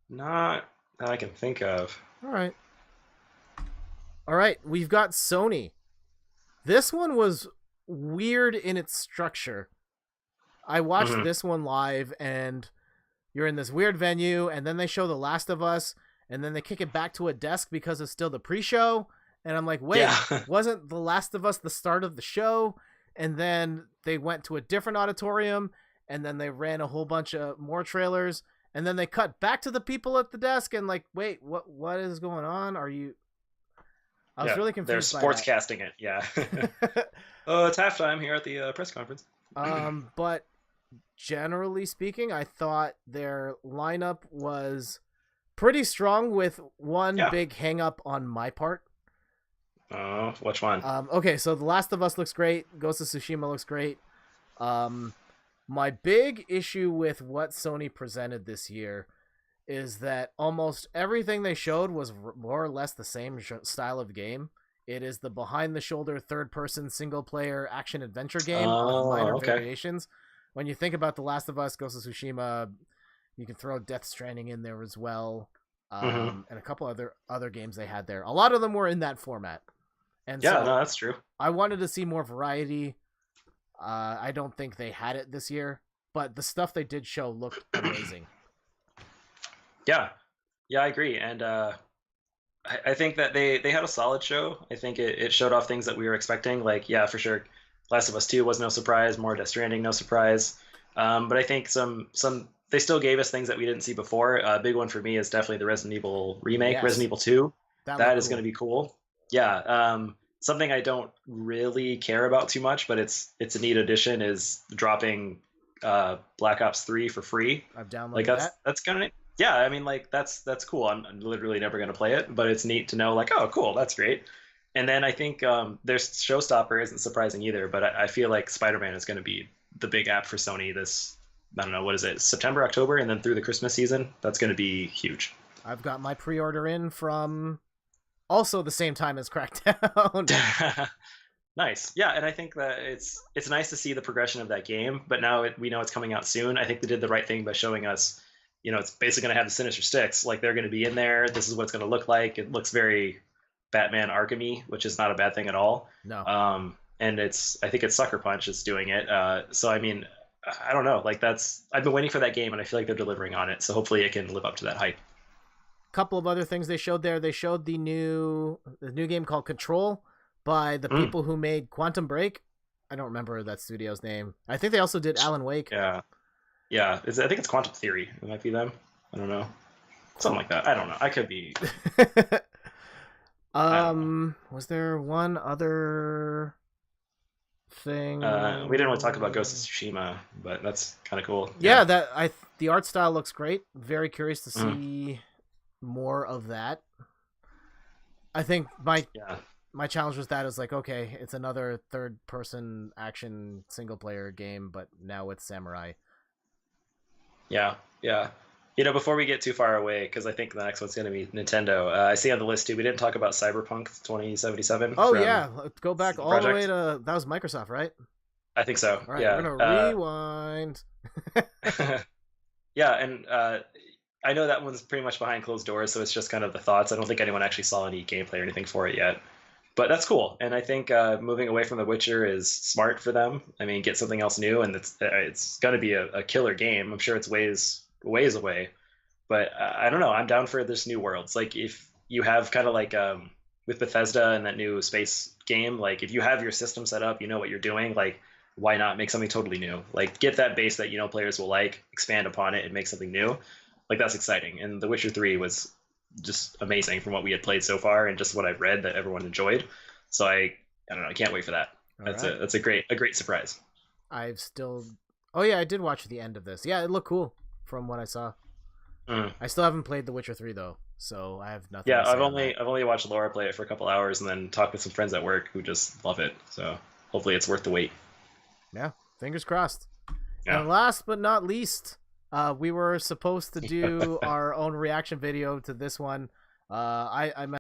Not that I can think of. All right. All right. We've got Sony. This one was weird in its structure. I watched Hmm. this one live, and you're in this weird venue, and then they show The Last of Us, and then they kick it back to a desk because it's still the pre-show. And I'm like, Yeah. wait, wasn't The Last of Us the start of the show? And then they went to a different auditorium, and then they ran a whole bunch of more trailers, and then they cut back to the people at the desk, and like, wait, what is going on? Are you? I was Yeah. really They're confused by sports that. casting it. Yeah. Oh, it's halftime here at the press conference. But generally speaking, I thought their lineup was pretty strong with one Yeah. big hang up on my part. Oh, which one? Okay, so The Last of Us looks great. Ghost of Tsushima looks great. Um, my big issue with what Sony presented this year is that almost everything they showed was more or less the same style of game. It is the behind the shoulder third person single player action adventure game with minor Oh, okay. variations. When you think about The Last of Us, Ghost of Tsushima, you can throw Death Stranding in there as well, Hmm. and a couple other games they had there. A lot of them were in that format, and Yeah, no, so that's true. I wanted to see more variety. I don't think they had it this year, but the stuff they did show looked amazing. Yeah. Yeah, I agree. And I think that they had a solid show. I think it showed off things that we were expecting. Like, yeah, for sure, Last of Us 2 was no surprise. More Death Stranding, no surprise. But I think some they still gave us things that we didn't see before. A big one for me is definitely the Resident Evil remake, Resident Yes, Evil 2. that looked That is going to cool. be cool. Yeah. Something I don't really care about too much, but it's a neat addition is dropping Black Ops 3 for free. I've Like downloaded that's that. that's kind of yeah. I mean, like that's cool. I'm literally never gonna play it, but it's neat to know. Like, oh, cool, that's great. And then I think their Showstopper isn't surprising either, but I feel like Spider-Man is going to be the big app for Sony this. I don't know what is it, September, October, and then through the Christmas season. That's going to be huge. I've got my pre-order in from also the same time as Crackdown. Nice. Yeah, and I think that it's nice to see the progression of that game, but now we know it's coming out soon. I think they did the right thing by showing us, it's basically going to have the Sinister Six. Like they're going to be in there. This is what it's going to look like. It looks very Batman Arkham-y, which is not a bad thing at all. No, And I think it's Sucker Punch is doing it. So I mean, I don't know. Like that's I've been waiting for that game, and I feel like they're delivering on it. So hopefully it can live up to that hype. couple of other things they showed there. They showed the new game called Control by the Mm, people who made Quantum Break. I don't remember that studio's name. I think they also did Alan Wake. yeah, yeah. I think it's Quantum Theory. It might be them. I don't know. Something like that. I don't know. I could be. I don't know. Was there one other We didn't really talk about Ghost of thing? Tsushima, but that's kind of cool. Yeah, Yeah. the art style looks great. Very curious to Mm, see more of that. I think my challenge was that is like, okay, it's another third person action single player game, but now it's samurai. yeah. Yeah. Before we get too far away, because I think the next one's going to be Nintendo. I see on the list too. We didn't talk about Cyberpunk 2077 Oh from yeah, let's go back CD all the way Projekt. to that was Microsoft, right? I think so. All right, we're Yeah. gonna rewind. Yeah, and I know that one's pretty much behind closed doors, so it's just kind of the thoughts. I don't think anyone actually saw any gameplay or anything for it yet. But that's cool, and I think moving away from The Witcher is smart for them. I mean, get something else new, and it's going to be a killer game. I'm sure it's ways away, but I don't know. I'm down for this new worlds. Like if you have kind of like with Bethesda and that new space game, like if you have your system set up, you know what you're doing. Like why not make something totally new? Like get that base that players will like, expand upon it, and make something new. Like that's exciting. And The Witcher 3 was just amazing from what we had played so far and just what I've read that everyone enjoyed. So I don't know. I can't wait for that. All That's right, a great surprise. I've still. Oh yeah, I did watch the end of this. Yeah, it looked cool from what I saw. Mm. I still haven't played The Witcher 3 though, so I have nothing Yeah, to say on that. I've only watched Laura play it for a couple hours and then talked with some friends at work who just love it. So hopefully it's worth the wait. Yeah, fingers crossed. Yeah. And last but not least, we were supposed to do our own reaction video to this one. I